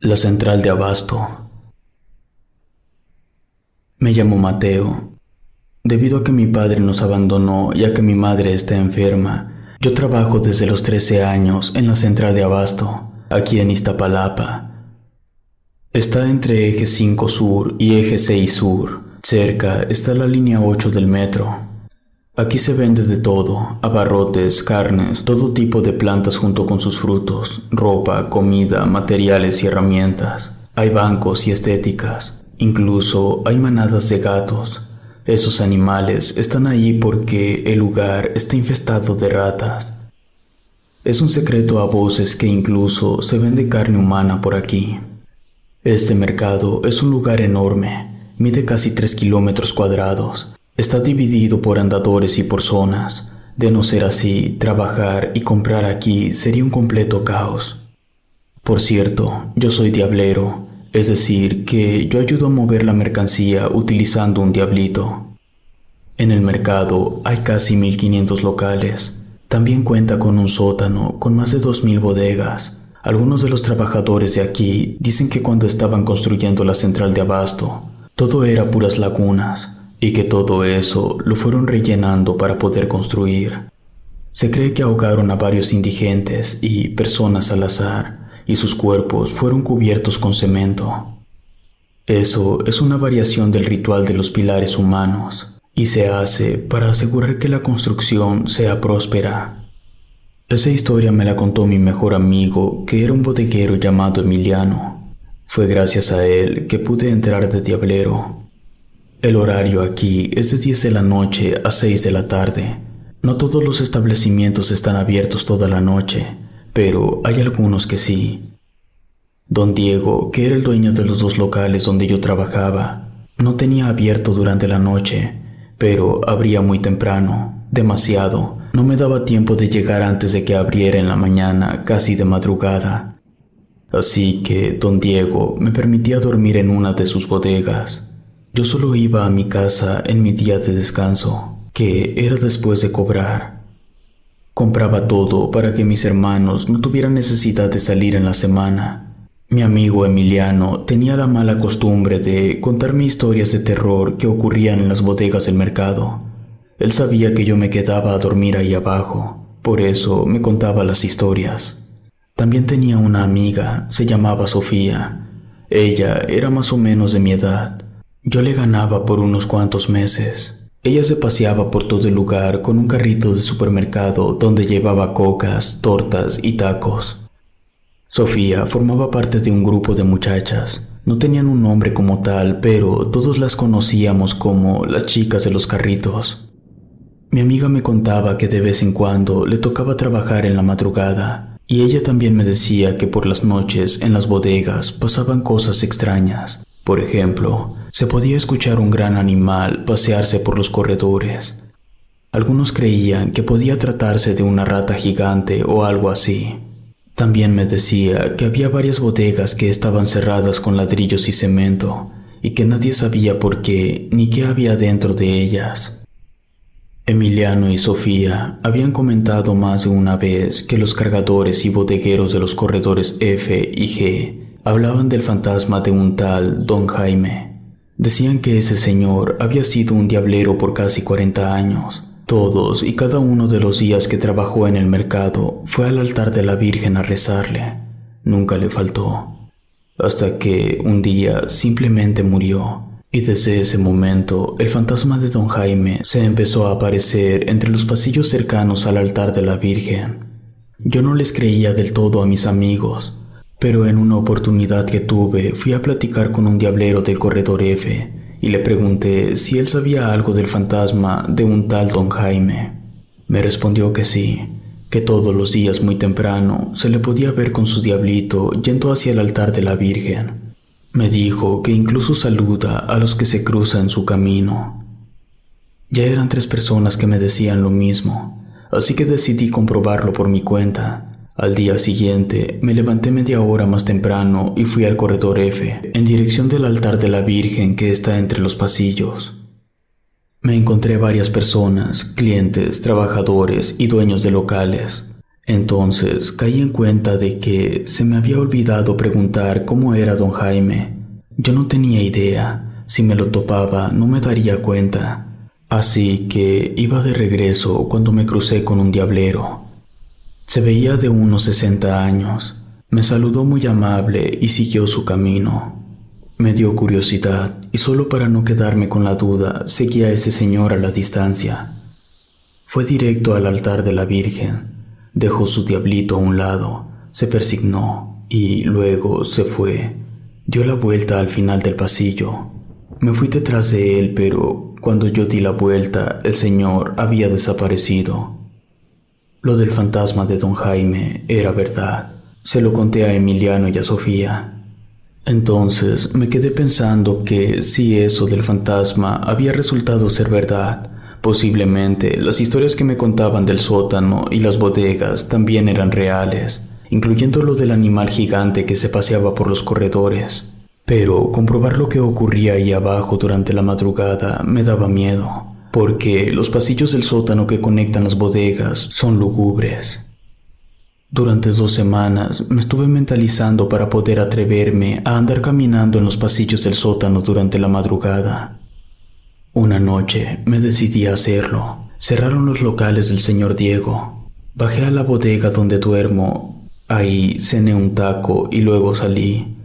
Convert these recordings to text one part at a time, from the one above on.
La central de abasto. Me llamo Mateo. Debido a que mi padre nos abandonó y a que mi madre está enferma, yo trabajo desde los 13 años en la central de abasto, aquí en Iztapalapa. Está entre Eje 5 Sur y Eje 6 Sur. Cerca está la línea 8 del metro. Aquí se vende de todo: abarrotes, carnes, todo tipo de plantas junto con sus frutos, ropa, comida, materiales y herramientas. Hay bancos y estéticas. Incluso hay manadas de gatos. Esos animales están ahí porque el lugar está infestado de ratas. Es un secreto a voces que incluso se vende carne humana por aquí. Este mercado es un lugar enorme, mide casi 3 kilómetros cuadrados. Está dividido por andadores y por zonas. De no ser así, trabajar y comprar aquí sería un completo caos. Por cierto, yo soy diablero, es decir, que yo ayudo a mover la mercancía utilizando un diablito. En el mercado hay casi 1500 locales. También cuenta con un sótano con más de 2000 bodegas. Algunos de los trabajadores de aquí dicen que cuando estaban construyendo la central de abasto, todo era puras lagunas, y que todo eso lo fueron rellenando para poder construir. Se cree que ahogaron a varios indigentes y personas al azar, y sus cuerpos fueron cubiertos con cemento. Eso es una variación del ritual de los pilares humanos, y se hace para asegurar que la construcción sea próspera. Esa historia me la contó mi mejor amigo, que era un bodeguero llamado Emiliano. Fue gracias a él que pude entrar de diablero. El horario aquí es de 10 de la noche a 6 de la tarde. No todos los establecimientos están abiertos toda la noche, pero hay algunos que sí. Don Diego, que era el dueño de los 2 locales donde yo trabajaba, no tenía abierto durante la noche, pero abría muy temprano, demasiado. No me daba tiempo de llegar antes de que abriera en la mañana, casi de madrugada. Así que don Diego me permitía dormir en una de sus bodegas. Yo solo iba a mi casa en mi día de descanso, que era después de cobrar. Compraba todo para que mis hermanos no tuvieran necesidad de salir en la semana. Mi amigo Emiliano tenía la mala costumbre de contarme historias de terror que ocurrían en las bodegas del mercado. Él sabía que yo me quedaba a dormir ahí abajo, por eso me contaba las historias. También tenía una amiga, se llamaba Sofía. Ella era más o menos de mi edad. Yo le ganaba por unos cuantos meses. Ella se paseaba por todo el lugar con un carrito de supermercado donde llevaba cocas, tortas y tacos. Sofía formaba parte de un grupo de muchachas. No tenían un nombre como tal, pero todos las conocíamos como las chicas de los carritos. Mi amiga me contaba que de vez en cuando le tocaba trabajar en la madrugada, y ella también me decía que por las noches en las bodegas pasaban cosas extrañas. Por ejemplo, se podía escuchar un gran animal pasearse por los corredores. Algunos creían que podía tratarse de una rata gigante o algo así. También me decía que había varias bodegas que estaban cerradas con ladrillos y cemento, y que nadie sabía por qué ni qué había dentro de ellas. Emiliano y Sofía habían comentado más de una vez que los cargadores y bodegueros de los corredores F y G hablaban del fantasma de un tal Don Jaime. Decían que ese señor había sido un diablero por casi 40 años. Todos y cada uno de los días que trabajó en el mercado fue al altar de la Virgen a rezarle. Nunca le faltó. Hasta que un día simplemente murió. Y desde ese momento el fantasma de Don Jaime se empezó a aparecer entre los pasillos cercanos al altar de la Virgen. Yo no les creía del todo a mis amigos, pero en una oportunidad que tuve fui a platicar con un diablero del corredor F y le pregunté si él sabía algo del fantasma de un tal Don Jaime. Me respondió que sí, que todos los días muy temprano se le podía ver con su diablito yendo hacia el altar de la Virgen. Me dijo que incluso saluda a los que se cruzan en su camino. Ya eran 3 personas que me decían lo mismo, así que decidí comprobarlo por mi cuenta. Al día siguiente me levanté media hora más temprano y fui al corredor F, en dirección del altar de la Virgen que está entre los pasillos. Me encontré varias personas, clientes, trabajadores y dueños de locales. Entonces caí en cuenta de que se me había olvidado preguntar cómo era don Jaime. Yo no tenía idea. Si me lo topaba, no me daría cuenta. Así que iba de regreso cuando me crucé con un diablero. Se veía de unos 60 años. Me saludó muy amable y siguió su camino. Me dio curiosidad y solo para no quedarme con la duda, seguí a ese señor a la distancia. Fue directo al altar de la Virgen. Dejó su diablito a un lado, se persignó y luego se fue. Dio la vuelta al final del pasillo. Me fui detrás de él, pero cuando yo di la vuelta, el señor había desaparecido. Lo del fantasma de don Jaime era verdad. Se lo conté a Emiliano y a Sofía. Entonces me quedé pensando que si eso del fantasma había resultado ser verdad, posiblemente las historias que me contaban del sótano y las bodegas también eran reales, incluyendo lo del animal gigante que se paseaba por los corredores. Pero comprobar lo que ocurría ahí abajo durante la madrugada me daba miedo, porque los pasillos del sótano que conectan las bodegas son lúgubres. Durante 2 semanas me estuve mentalizando para poder atreverme a andar caminando en los pasillos del sótano durante la madrugada. Una noche me decidí a hacerlo. Cerraron los locales del señor Diego. Bajé a la bodega donde duermo. Ahí cené un taco y luego salí.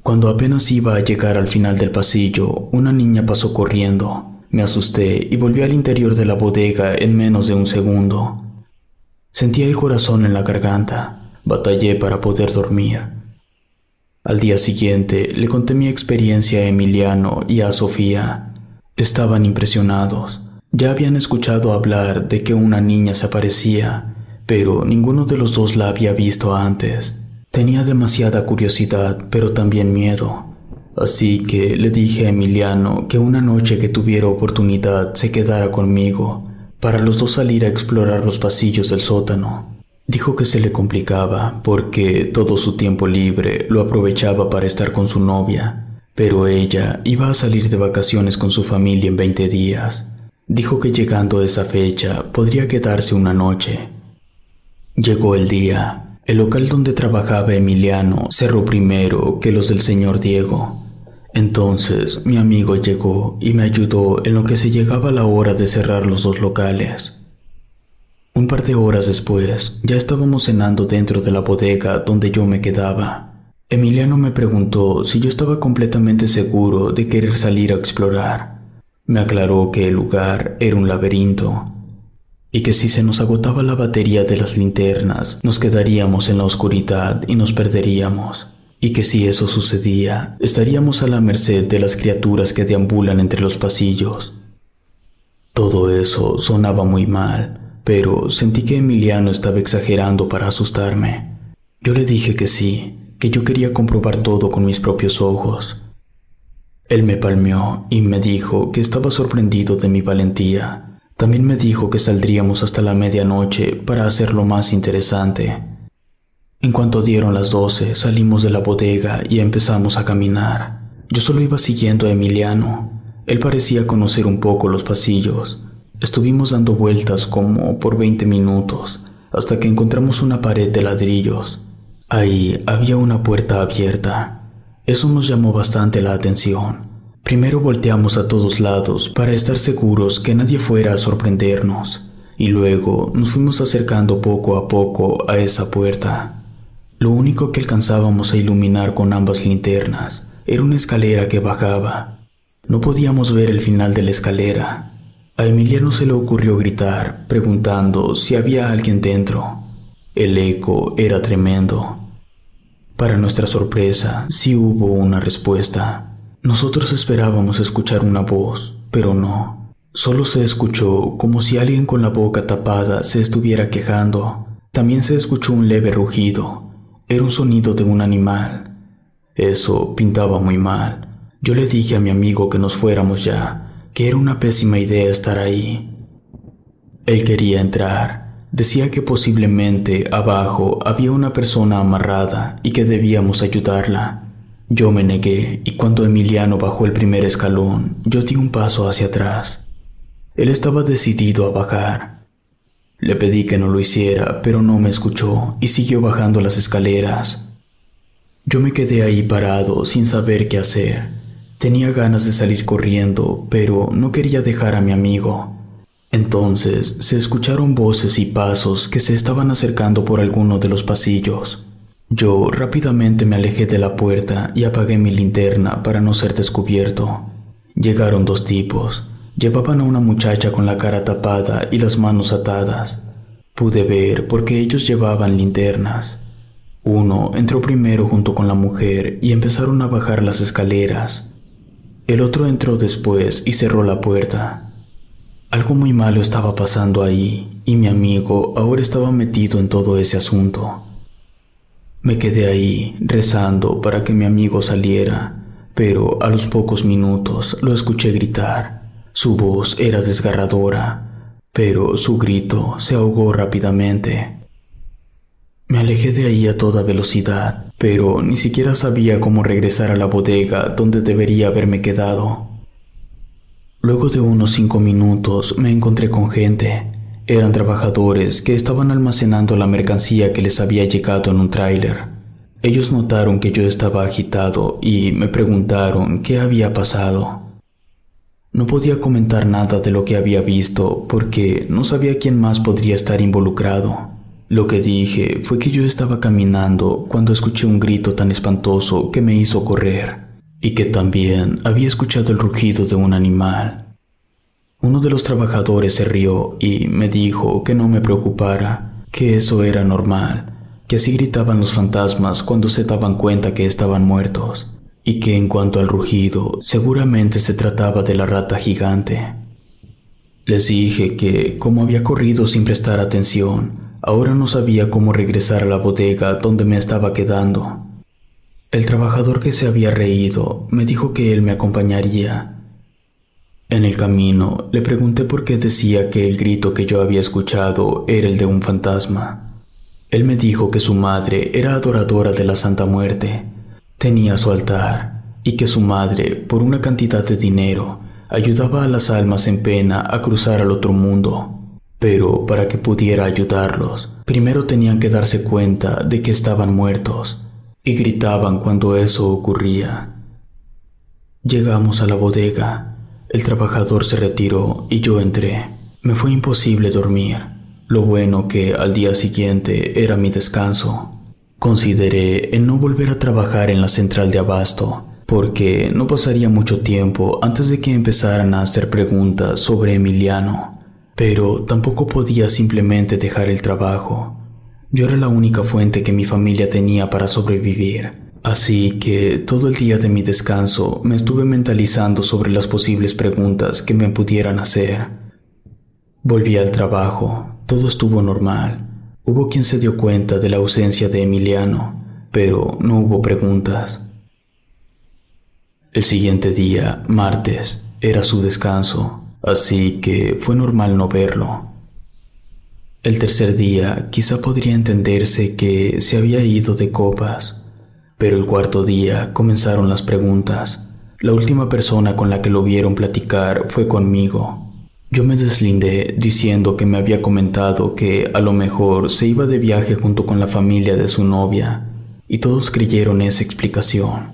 Cuando apenas iba a llegar al final del pasillo, una niña pasó corriendo. Me asusté y volví al interior de la bodega en menos de 1 segundo. Sentía el corazón en la garganta. Batallé para poder dormir. Al día siguiente le conté mi experiencia a Emiliano y a Sofía. Estaban impresionados. Ya habían escuchado hablar de que una niña se aparecía, pero ninguno de los dos la había visto antes. Tenía demasiada curiosidad, pero también miedo. Así que le dije a Emiliano que una noche que tuviera oportunidad se quedara conmigo, para los dos salir a explorar los pasillos del sótano. Dijo que se le complicaba, porque todo su tiempo libre lo aprovechaba para estar con su novia, pero ella iba a salir de vacaciones con su familia en 20 días. Dijo que llegando a esa fecha podría quedarse una noche. Llegó el día. El local donde trabajaba Emiliano cerró primero que los del señor Diego. Entonces mi amigo llegó y me ayudó en lo que se llegaba la hora de cerrar los 2 locales. Un par de horas después, ya estábamos cenando dentro de la bodega donde yo me quedaba. Emiliano me preguntó si yo estaba completamente seguro de querer salir a explorar. Me aclaró que el lugar era un laberinto y que si se nos agotaba la batería de las linternas, nos quedaríamos en la oscuridad y nos perderíamos. Y que si eso sucedía, estaríamos a la merced de las criaturas que deambulan entre los pasillos. Todo eso sonaba muy mal, pero sentí que Emiliano estaba exagerando para asustarme. Yo le dije que sí, que yo quería comprobar todo con mis propios ojos. Él me palmeó y me dijo que estaba sorprendido de mi valentía. También me dijo que saldríamos hasta la medianoche para hacerlo más interesante. En cuanto dieron las 12, salimos de la bodega y empezamos a caminar. Yo solo iba siguiendo a Emiliano. Él parecía conocer un poco los pasillos. Estuvimos dando vueltas como por 20 minutos, hasta que encontramos una pared de ladrillos. Ahí había una puerta abierta. Eso nos llamó bastante la atención. Primero volteamos a todos lados para estar seguros que nadie fuera a sorprendernos, y luego nos fuimos acercando poco a poco a esa puerta. Lo único que alcanzábamos a iluminar con ambas linternas era una escalera que bajaba. No podíamos ver el final de la escalera. A Emiliano se le ocurrió gritar, preguntando si había alguien dentro. El eco era tremendo. Para nuestra sorpresa, sí hubo una respuesta. Nosotros esperábamos escuchar una voz, pero no. Solo se escuchó como si alguien con la boca tapada se estuviera quejando. También se escuchó un leve rugido. Era un sonido de un animal. Eso pintaba muy mal. Yo le dije a mi amigo que nos fuéramos ya, que era una pésima idea estar ahí. Él quería entrar. Decía que posiblemente abajo había una persona amarrada y que debíamos ayudarla. Yo me negué y cuando Emiliano bajó el primer escalón, yo di un paso hacia atrás. Él estaba decidido a bajar. Le pedí que no lo hiciera, pero no me escuchó y siguió bajando las escaleras. Yo me quedé ahí parado sin saber qué hacer. Tenía ganas de salir corriendo, pero no quería dejar a mi amigo. Entonces se escucharon voces y pasos que se estaban acercando por alguno de los pasillos. Yo rápidamente me alejé de la puerta y apagué mi linterna para no ser descubierto. Llegaron dos tipos. Llevaban a una muchacha con la cara tapada y las manos atadas. Pude ver porque ellos llevaban linternas. Uno entró primero junto con la mujer y empezaron a bajar las escaleras. El otro entró después y cerró la puerta. Algo muy malo estaba pasando ahí y mi amigo ahora estaba metido en todo ese asunto. Me quedé ahí rezando para que mi amigo saliera, pero a los pocos minutos lo escuché gritar. Su voz era desgarradora, pero su grito se ahogó rápidamente. Me alejé de ahí a toda velocidad, pero ni siquiera sabía cómo regresar a la bodega donde debería haberme quedado. Luego de unos 5 minutos me encontré con gente. Eran trabajadores que estaban almacenando la mercancía que les había llegado en un tráiler. Ellos notaron que yo estaba agitado y me preguntaron qué había pasado. No podía comentar nada de lo que había visto porque no sabía quién más podría estar involucrado. Lo que dije fue que yo estaba caminando cuando escuché un grito tan espantoso que me hizo correr, y que también había escuchado el rugido de un animal. Uno de los trabajadores se rió y me dijo que no me preocupara, que eso era normal, que así gritaban los fantasmas cuando se daban cuenta que estaban muertos, y que en cuanto al rugido, seguramente se trataba de la rata gigante. Les dije que, como había corrido sin prestar atención, ahora no sabía cómo regresar a la bodega donde me estaba quedando. El trabajador que se había reído me dijo que él me acompañaría. En el camino le pregunté por qué decía que el grito que yo había escuchado era el de un fantasma. Él me dijo que su madre era adoradora de la Santa Muerte, tenía su altar, y que su madre, por una cantidad de dinero, ayudaba a las almas en pena a cruzar al otro mundo. Pero para que pudiera ayudarlos, primero tenían que darse cuenta de que estaban muertos, y gritaban cuando eso ocurría. Llegamos a la bodega. El trabajador se retiró y yo entré. Me fue imposible dormir. Lo bueno que al día siguiente era mi descanso. Consideré en no volver a trabajar en la central de abasto, porque no pasaría mucho tiempo antes de que empezaran a hacer preguntas sobre Emiliano. Pero tampoco podía simplemente dejar el trabajo. Yo era la única fuente que mi familia tenía para sobrevivir, así que todo el día de mi descanso me estuve mentalizando sobre las posibles preguntas que me pudieran hacer. Volví al trabajo, todo estuvo normal. Hubo quien se dio cuenta de la ausencia de Emiliano, pero no hubo preguntas. El siguiente día, martes, era su descanso, así que fue normal no verlo. El tercer día quizá podría entenderse que se había ido de copas, pero el cuarto día comenzaron las preguntas. La última persona con la que lo vieron platicar fue conmigo. Yo me deslindé diciendo que me había comentado que a lo mejor se iba de viaje junto con la familia de su novia, y todos creyeron esa explicación.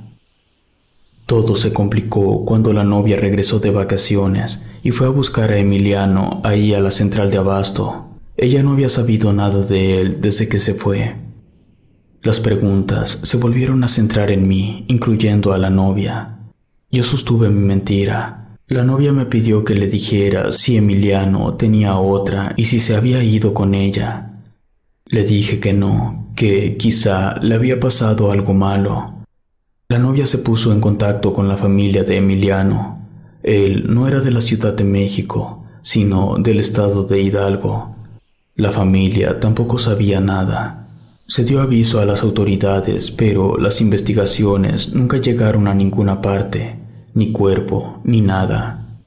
Todo se complicó cuando la novia regresó de vacaciones y fue a buscar a Emiliano ahí a la central de abasto. Ella no había sabido nada de él desde que se fue. Las preguntas se volvieron a centrar en mí, incluyendo a la novia. Yo sostuve mi mentira. La novia me pidió que le dijera si Emiliano tenía otra y si se había ido con ella. Le dije que no, que quizá le había pasado algo malo. La novia se puso en contacto con la familia de Emiliano. Él no era de la Ciudad de México, sino del estado de Hidalgo. La familia tampoco sabía nada. Se dio aviso a las autoridades, pero las investigaciones nunca llegaron a ninguna parte, ni cuerpo, ni nada.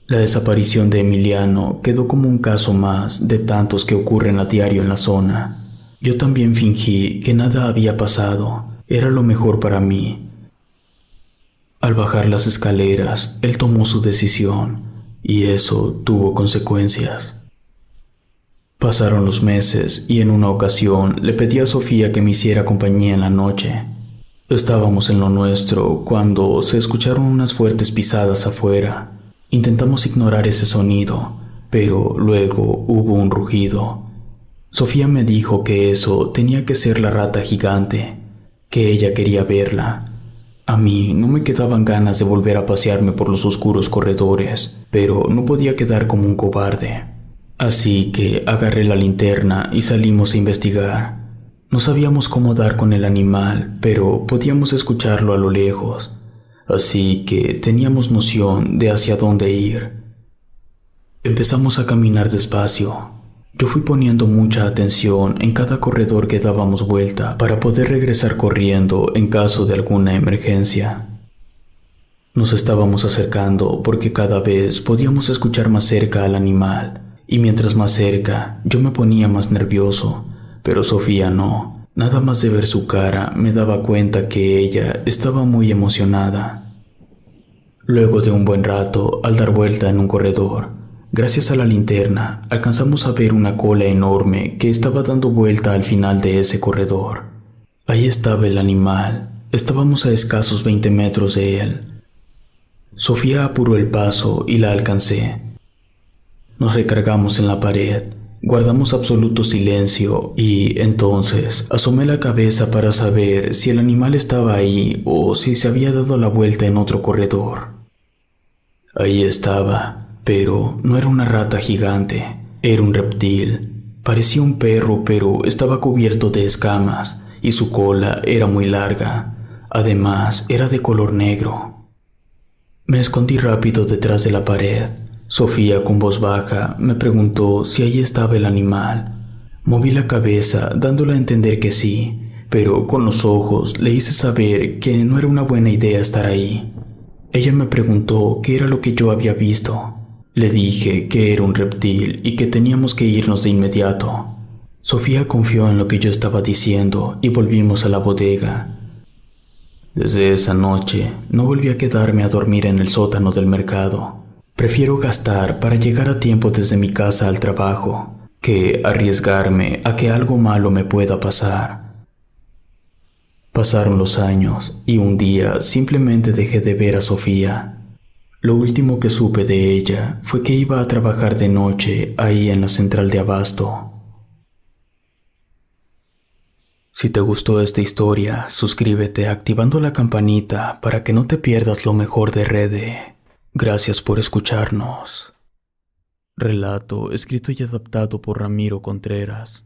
La desaparición de Emiliano quedó como un caso más de tantos que ocurren a diario en la zona. Yo también fingí que nada había pasado. Era lo mejor para mí. Al bajar las escaleras, él tomó su decisión, y eso tuvo consecuencias. Pasaron los meses y en una ocasión le pedí a Sofía que me hiciera compañía en la noche. Estábamos en lo nuestro cuando se escucharon unas fuertes pisadas afuera. Intentamos ignorar ese sonido, pero luego hubo un rugido. Sofía me dijo que eso tenía que ser la rata gigante, que ella quería verla. A mí no me quedaban ganas de volver a pasearme por los oscuros corredores, pero no podía quedar como un cobarde. Así que agarré la linterna y salimos a investigar. No sabíamos cómo dar con el animal, pero podíamos escucharlo a lo lejos, así que teníamos noción de hacia dónde ir. Empezamos a caminar despacio. Yo fui poniendo mucha atención en cada corredor que dábamos vuelta para poder regresar corriendo en caso de alguna emergencia. Nos estábamos acercando porque cada vez podíamos escuchar más cerca al animal, y mientras más cerca yo me ponía más nervioso, pero Sofía no. Nada más de ver su cara me daba cuenta que ella estaba muy emocionada. Luego de un buen rato, al dar vuelta en un corredor, gracias a la linterna, alcanzamos a ver una cola enorme que estaba dando vuelta al final de ese corredor. Ahí estaba el animal. Estábamos a escasos 20 metros de él. Sofía apuró el paso y la alcancé. Nos recargamos en la pared, guardamos absoluto silencio y entonces asomé la cabeza para saber si el animal estaba ahí o si se había dado la vuelta en otro corredor. Ahí estaba, pero no era una rata gigante, era un reptil. Parecía un perro, pero estaba cubierto de escamas y su cola era muy larga. Además, era de color negro. Me escondí rápido detrás de la pared. Sofía, con voz baja, me preguntó si ahí estaba el animal. Moví la cabeza, dándole a entender que sí, pero con los ojos le hice saber que no era una buena idea estar ahí. Ella me preguntó qué era lo que yo había visto. Le dije que era un reptil y que teníamos que irnos de inmediato. Sofía confió en lo que yo estaba diciendo y volvimos a la bodega. Desde esa noche no volví a quedarme a dormir en el sótano del mercado. Prefiero gastar para llegar a tiempo desde mi casa al trabajo que arriesgarme a que algo malo me pueda pasar. Pasaron los años y un día simplemente dejé de ver a Sofía. Lo último que supe de ella fue que iba a trabajar de noche ahí en la central de abasto. Si te gustó esta historia, suscríbete activando la campanita para que no te pierdas lo mejor de Rede. Gracias por escucharnos. Relato escrito y adaptado por Ramiro Contreras.